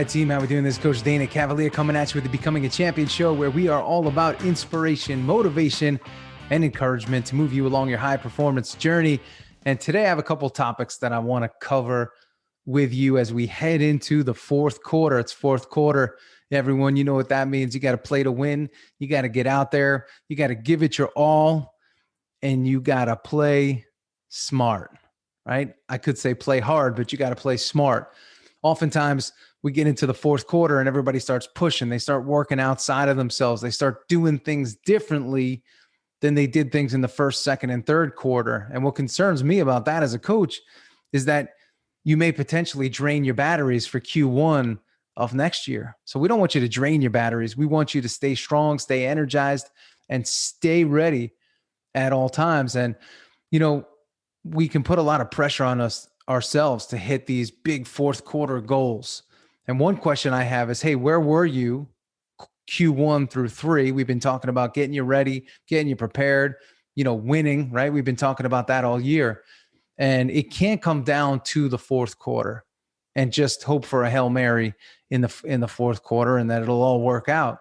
team? How we doing? This is Coach Dana Cavalea coming at you with the Becoming a Champion show, where we are all about inspiration, motivation, and encouragement to move you along your high performance journey. And today I have a couple topics that I want to cover with you as we head into the fourth quarter. It's fourth quarter. Everyone, you know what that means. You got to play to win. You got to get out there. You got to give it your all, and you got to play smart, right? I could say play hard, but you got to play smart. Oftentimes we get into the fourth quarter and everybody starts pushing. They start working outside of themselves. They start doing things differently than they did things in the first, second, and third quarter. And what concerns me about that as a coach is that you may potentially drain your batteries for Q1 of next year. So we don't want you to drain your batteries. We want you to stay strong, stay energized, and stay ready at all times. And, you know, we can put a lot of pressure on ourselves to hit these big fourth quarter goals. And one question I have is, hey, where were you Q1 through 3? We've been talking about getting you ready, getting you prepared, winning, right? We've been talking about that all year. And it can't come down to the fourth quarter and just hope for a Hail Mary in the fourth quarter and that it'll all work out.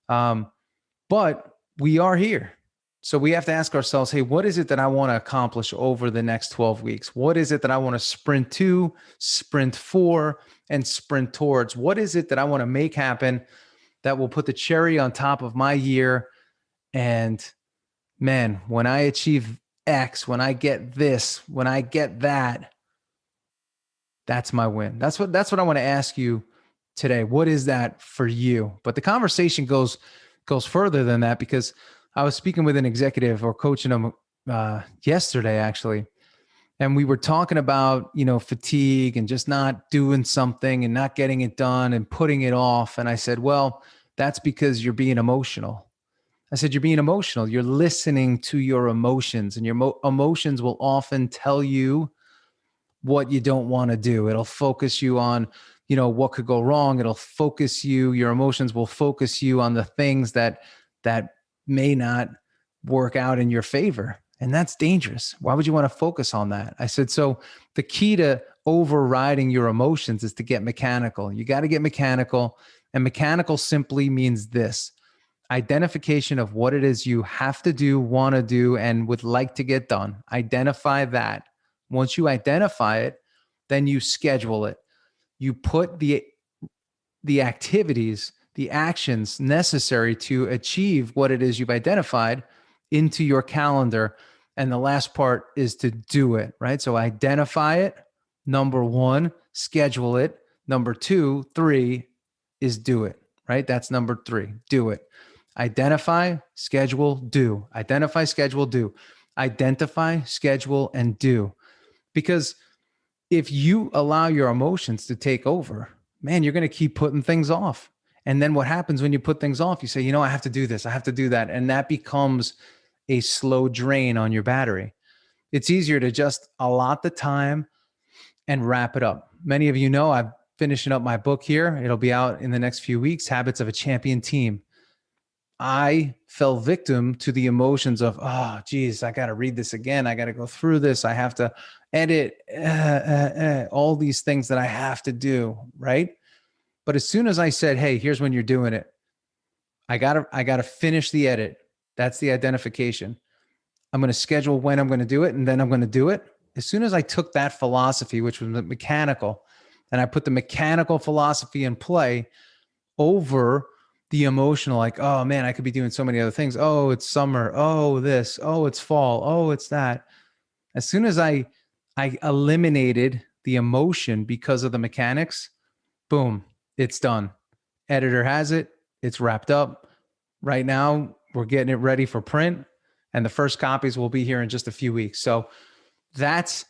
But we are here. So we have to ask ourselves, hey, what is it that I want to accomplish over the next 12 weeks? What is it that I want to sprint to, sprint for, and sprint towards? What is it that I want to make happen that will put the cherry on top of my year? And man, when I achieve X, when I get this, when I get that, that's my win. That's what I want to ask you today. What is that for you? But the conversation goes further than that, because I was speaking with an executive or coaching him yesterday, actually. And we were talking about, fatigue and just not doing something and not getting it done and putting it off. And I said, well, that's because you're being emotional. I said, you're being emotional. You're listening to your emotions, and your emotions will often tell you what you don't want to do. It'll focus you on, what could go wrong. Your emotions will focus you on the things that may not work out in your favor. And that's dangerous. Why would you want to focus on that? I said, so the key to overriding your emotions is to get mechanical. You got to get mechanical. And mechanical simply means this: identification of what it is you have to do, want to do, and would like to get done. Identify that. Once you identify it, then you schedule it. You put the activities, the actions necessary to achieve what it is you've identified into your calendar. And the last part is to do it, right? So identify it. Number 1, schedule it. Number 2, 3 is do it, right? That's number 3, do it. Identify, schedule, do. Identify, schedule, do. Identify, schedule, and do. Because if you allow your emotions to take over, man, you're going to keep putting things off. And then what happens when you put things off? You say, I have to do this, I have to do that. And that becomes a slow drain on your battery. It's easier to just allot the time and wrap it up. Many of you know I'm finishing up my book here. It'll be out in the next few weeks, Habits of a Champion Team. I fell victim to the emotions of, oh, geez, I got to read this again. I got to go through this. I have to edit all these things that I have to do, right? But as soon as I said, hey, here's when you're doing it, I gotta finish the edit. That's the identification. I'm going to schedule when I'm going to do it, and then I'm going to do it. As soon as I took that philosophy, which was mechanical, and I put the mechanical philosophy in play over the emotional, like, oh man, I could be doing so many other things. Oh, it's summer. Oh, this. Oh, it's fall. Oh, it's that. As soon as I eliminated the emotion because of the mechanics, boom, it's done. Editor has it. It's wrapped up. Right now, we're getting it ready for print, and the first copies will be here in just a few weeks. So that's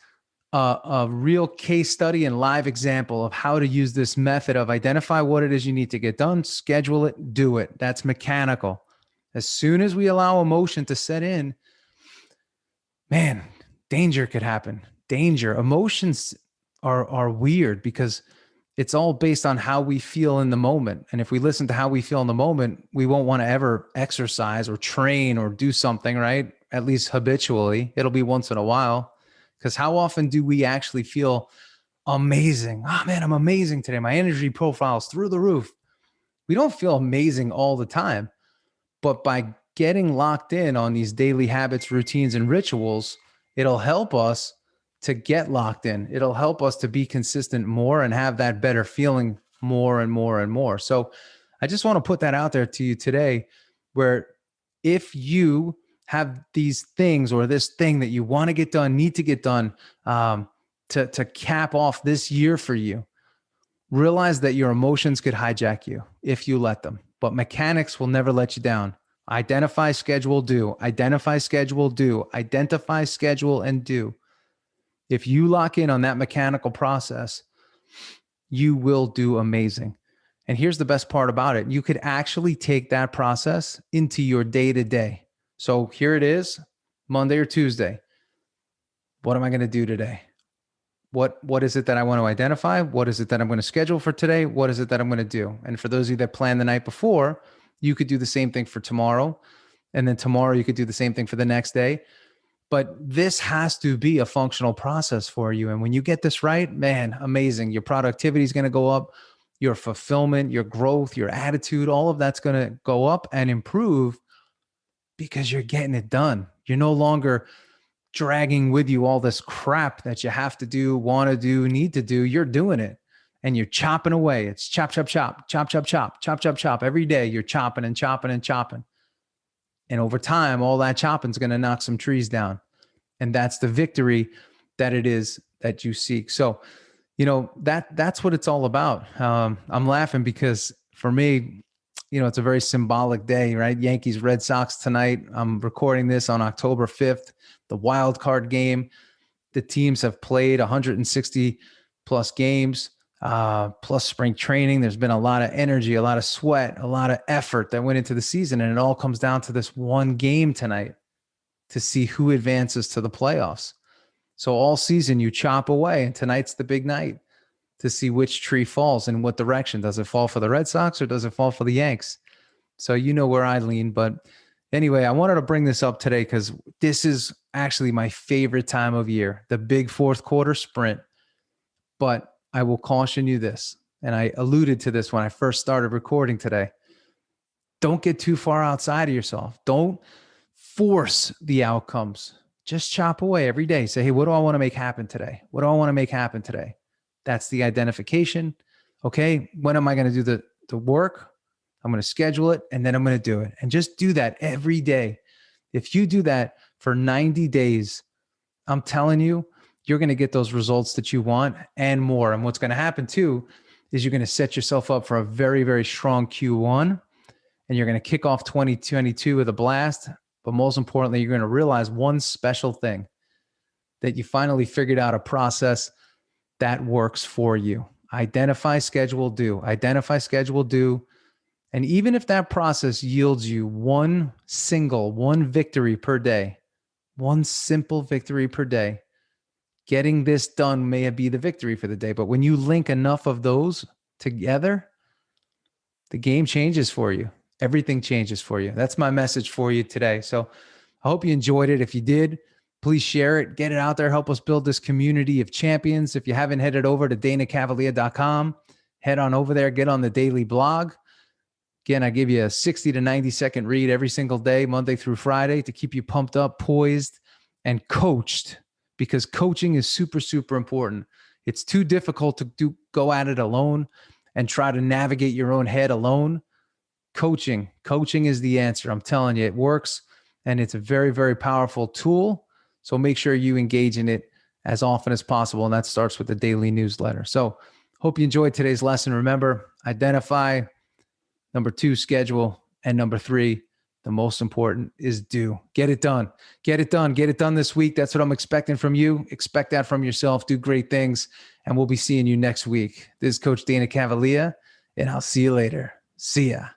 a real case study and live example of how to use this method of identify what it is you need to get done, schedule it, do it. That's mechanical. As soon as we allow emotion to set in, man, danger could happen. Danger. Emotions are weird because it's all based on how we feel in the moment. And if we listen to how we feel in the moment, we won't want to ever exercise or train or do something, right? At least habitually. It'll be once in a while. Because how often do we actually feel amazing. Oh man, I'm amazing today. My energy profile's through the roof. We don't feel amazing all the time, but by getting locked in on these daily habits, routines, and rituals, it'll help us to get locked in. It'll help us to be consistent more and have that better feeling more and more and more. So I just want to put that out there to you today, where if you have these things or this thing that you want to get done, need to get done, to cap off this year for you, realize that your emotions could hijack you if you let them, but mechanics will never let you down. Identify, schedule, do. Identify, schedule, do. Identify, schedule, and do. If you lock in on that mechanical process, you will do amazing. And here's the best part about it. You could actually take that process into your day to day. So here it is, Monday or Tuesday. What am I going to do today? What is it that I want to identify? What is it that I'm going to schedule for today? What is it that I'm going to do? And for those of you that plan the night before, you could do the same thing for tomorrow. And then tomorrow you could do the same thing for the next day. But this has to be a functional process for you. And when you get this right, man, amazing. Your productivity is going to go up, your fulfillment, your growth, your attitude, all of that's going to go up and improve because you're getting it done. You're no longer dragging with you all this crap that you have to do, want to do, need to do. You're doing it and you're chopping away. It's chop, chop, chop, chop, chop, chop, chop, chop, chop. Every day you're chopping and chopping and chopping. And over time, all that chopping is going to knock some trees down. And that's the victory that it is that you seek. So, that's what it's all about. I'm laughing because for me, it's a very symbolic day, right? Yankees, Red Sox tonight. I'm recording this on October 5th, the wild card game. The teams have played 160 plus games, plus spring training. There's been a lot of energy, a lot of sweat, a lot of effort that went into the season. And it all comes down to this one game tonight to see who advances to the playoffs. So all season you chop away, and tonight's the big night to see which tree falls in what direction. Does it fall for the Red Sox or does it fall for the Yanks? So you know where I lean. But anyway, I wanted to bring this up today because this is actually my favorite time of year, the big fourth quarter sprint. But I will caution you this, and I alluded to this when I first started recording today. Don't get too far outside of yourself. Don't force the outcomes. Just chop away every day. Say, hey, what do I want to make happen today? What do I want to make happen today? That's the identification. Okay, when am I going to do the work? I'm going to schedule it, and then I'm going to do it. And just do that every day. If you do that for 90 days, I'm telling you, you're going to get those results that you want and more. And what's going to happen too is you're going to set yourself up for a very, very strong Q1, and you're going to kick off 2022 with a blast. But most importantly, you're going to realize one special thing, that you finally figured out a process that works for you. Identify, schedule, do. Identify, schedule, do. And even if that process yields you one victory per day, one simple victory per day, getting this done may be the victory for the day. But when you link enough of those together, the game changes for you. Everything changes for you. That's my message for you today. So I hope you enjoyed it. If you did, please share it, get it out there, help us build this community of champions. If you haven't headed over to danacavalea.com, head on over there, get on the daily blog. Again, I give you a 60 to 90 second read every single day, Monday through Friday, to keep you pumped up, poised, and coached, because coaching is super, super important. It's too difficult to go at it alone and try to navigate your own head alone. Coaching is the answer. I'm telling you, it works, and it's a very, very powerful tool. So make sure you engage in it as often as possible. And that starts with the daily newsletter. So hope you enjoyed today's lesson. Remember, identify. Number 2, schedule. And number 3, the most important, is do. Get it done. Get it done. Get it done this week. That's what I'm expecting from you. Expect that from yourself. Do great things. And we'll be seeing you next week. This is Coach Dana Cavalea, and I'll see you later. See ya.